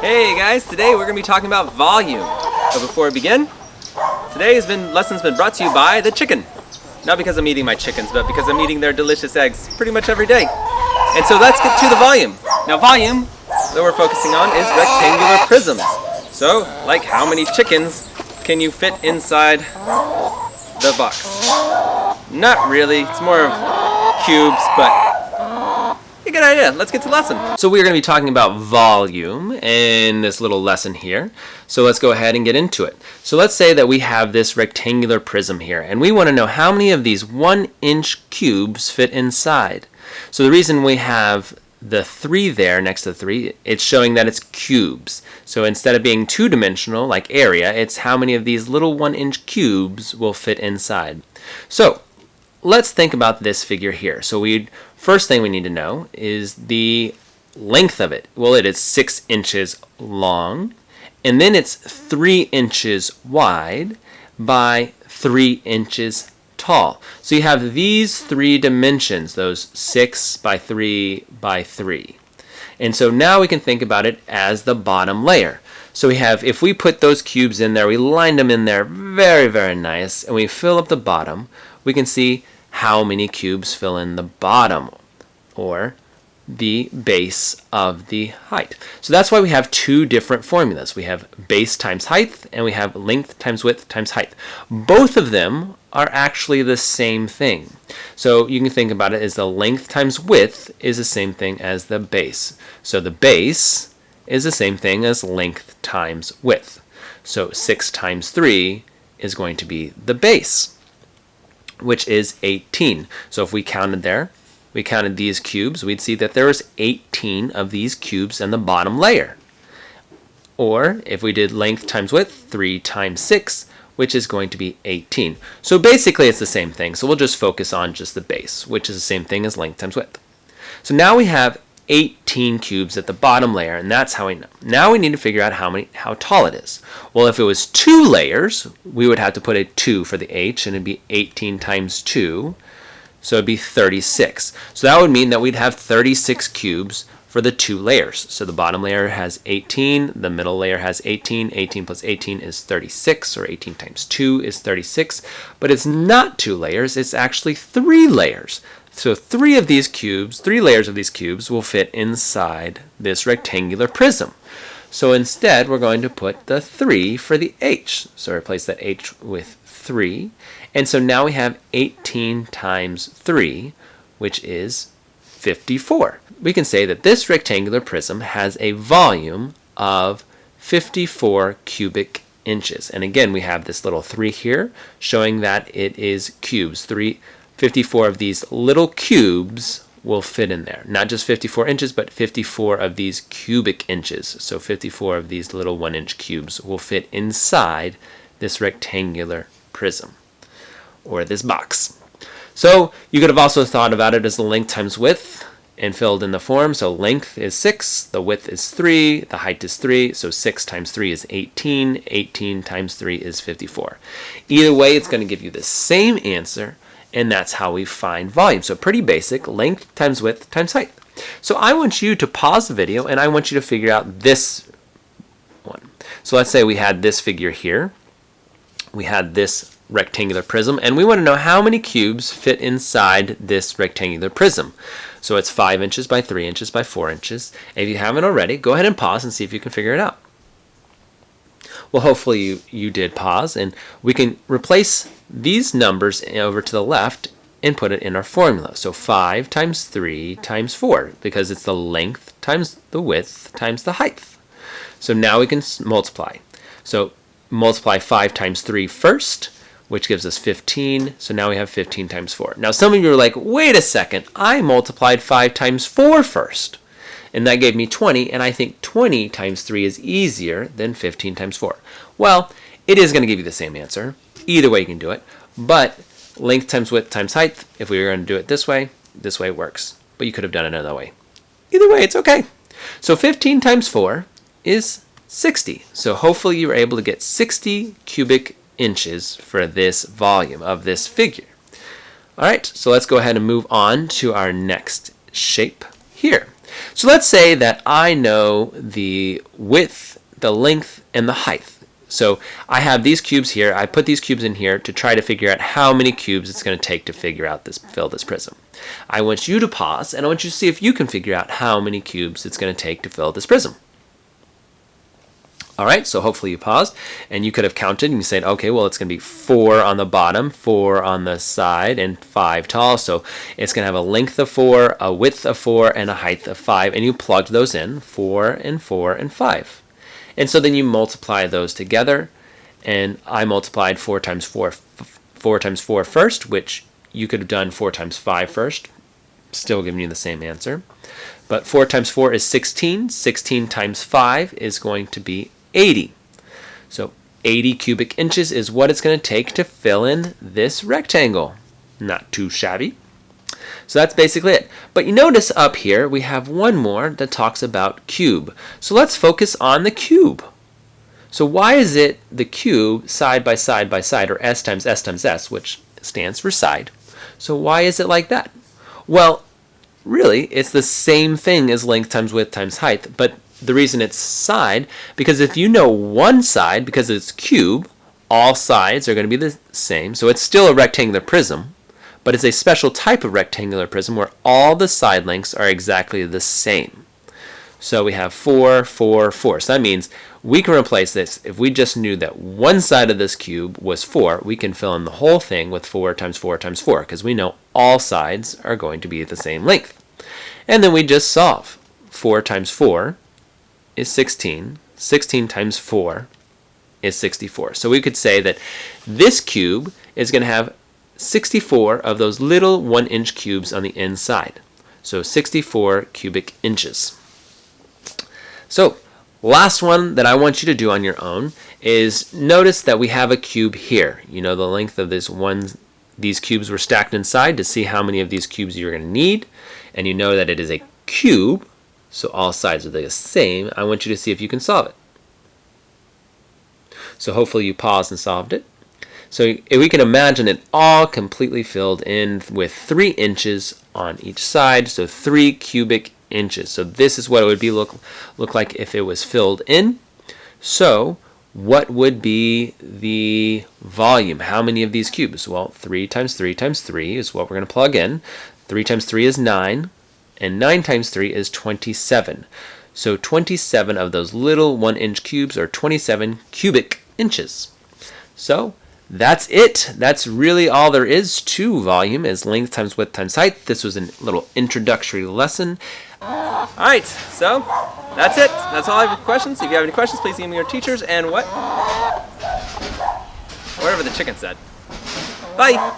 Hey guys, today we're going to be talking about volume. But before we begin, today's lesson's been brought to you by the chicken. Not because I'm eating my chickens, but because I'm eating their delicious eggs pretty much every day. And so let's get to the volume. Now volume that we're focusing on is rectangular prisms. So, like how many chickens can you fit inside the box? Not really, it's more of cubes, but a good idea. Let's get to the lesson. So we're going to be talking about volume in this little lesson here. So let's go ahead and get into it. So let's say that we have this rectangular prism here, and we want to know how many of these 1-inch cubes fit inside. So the reason we have the 3 there next to the 3, it's showing that it's cubes. So instead of being two-dimensional like area, it's how many of these little 1-inch cubes will fit inside. So let's think about this figure here. So first thing we need to know is the length of it. Well, it is 6 inches long, and then it's 3 inches wide by 3 inches tall. So you have these 3 dimensions, those 6 by 3 by 3. And so now we can think about it as the bottom layer. So we have, if we put those cubes in there, we lined them in there very, very nice, and we fill up the bottom, we can see how many cubes fill in the bottom, or the base of the height. So that's why we have 2 different formulas. We have base times height, and we have length times width times height. Both of them are actually the same thing. So you can think about it as the length times width is the same thing as the base. So the base is the same thing as length times width. So 6 times 3 is going to be the base, which is 18. So if we counted there, we counted these cubes, we'd see that there was 18 of these cubes in the bottom layer. Or if we did length times width, 3 times 6, which is going to be 18. So basically it's the same thing. So we'll just focus on just the base, which is the same thing as length times width. So now we have 18 cubes at the bottom layer, and that's how we know. Now we need to figure out how tall it is. Well, if it was 2 layers, we would have to put a 2 for the h, and it'd be 18 times 2, so it'd be 36. So that would mean that we'd have 36 cubes for the 2 layers. So the bottom layer has 18, the middle layer has 18, 18 plus 18 is 36, or 18 times 2 is 36, but it's not 2 layers, it's actually 3 layers. So 3 layers of these cubes will fit inside this rectangular prism. So instead, we're going to put the 3 for the h. So replace that h with 3. And so now we have 18 times 3, which is 54. We can say that this rectangular prism has a volume of 54 cubic inches. And again, we have this little 3 here, showing that it is cubes. 54 of these little cubes will fit in there. Not just 54 inches, but 54 of these cubic inches. So 54 of these little 1-inch cubes will fit inside this rectangular prism, or this box. So you could have also thought about it as the length times width and filled in the form. So length is 6, the width is 3, the height is 3, so 6 times 3 is 18, 18 times 3 is 54. Either way, it's going to give you the same answer, and that's how we find volume. So pretty basic, length times width times height. So I want you to pause the video, and I want you to figure out this one. So let's say we had this figure here. We had this rectangular prism, and we want to know how many cubes fit inside this rectangular prism. So it's 5 inches by 3 inches by 4 inches. If you haven't already, go ahead and pause and see if you can figure it out. Well, hopefully you did pause, and we can replace these numbers over to the left and put it in our formula. So 5 times 3 times 4, because it's the length times the width times the height. So now we can multiply. So multiply 5 times 3 first, which gives us 15. So now we have 15 times 4. Now some of you are like, wait a second, I multiplied 5 times 4 first. And that gave me 20, and I think 20 times 3 is easier than 15 times 4. Well, it is going to give you the same answer. Either way you can do it. But length times width times height, if we were going to do it this way works. But you could have done it another way. Either way, it's okay. So 15 times 4 is 60. So hopefully you were able to get 60 cubic inches for this volume of this figure. All right, so let's go ahead and move on to our next shape here. So let's say that I know the width, the length, and the height. So I have these cubes here. I put these cubes in here to try to figure out how many cubes it's going to take to fill this prism. I want you to pause, and I want you to see if you can figure out how many cubes it's going to take to fill this prism. All right, so hopefully you paused, and you could have counted, and you said, okay, well, it's going to be 4 on the bottom, 4 on the side, and 5 tall. So it's going to have a length of 4, a width of 4, and a height of 5, and you plugged those in, 4 and 4 and 5. And so then you multiply those together, and I multiplied 4 times 4 first, which you could have done 4 times 5 first, still giving you the same answer. But 4 times 4 is 16. 16 times 5 is going to be 80. So 80 cubic inches is what it's going to take to fill in this rectangle. Not too shabby. So that's basically it. But you notice up here we have one more that talks about cube. So let's focus on the cube. So why is it the cube side by side by side, or s times s times s, which stands for side? So why is it like that? Well, really, it's the same thing as length times width times height, but the reason it's side, because if you know one side, because it's cube, all sides are going to be the same. So it's still a rectangular prism, but it's a special type of rectangular prism where all the side lengths are exactly the same. So we have 4, 4, 4. So that means we can replace this. If we just knew that one side of this cube was 4, we can fill in the whole thing with 4 times 4 times 4, because we know all sides are going to be the same length. And then we just solve. 4 times 4 is 16. 16 times 4 is 64. So we could say that this cube is going to have 64 of those little 1-inch cubes on the inside. So 64 cubic inches. So last one that I want you to do on your own is notice that we have a cube here. You know the length of these cubes were stacked inside to see how many of these cubes you're going to need. And you know that it is a cube, so all sides are the same. I want you to see if you can solve it. So hopefully you paused and solved it. So if we can imagine it all completely filled in with 3 inches on each side, so 3 cubic inches. So this is what it would be look like if it was filled in. So what would be the volume? How many of these cubes? Well, 3 times 3 times 3 is what we're going to plug in. 3 times 3 is 9, and 9 times 3 is 27. So 27 of those little 1-inch cubes are 27 cubic inches. So that's it. That's really all there is to volume, is length times width times height. This was a little introductory lesson. All right, so that's it. That's all I have for questions. If you have any questions, please email your teachers and whatever the chicken said. Bye.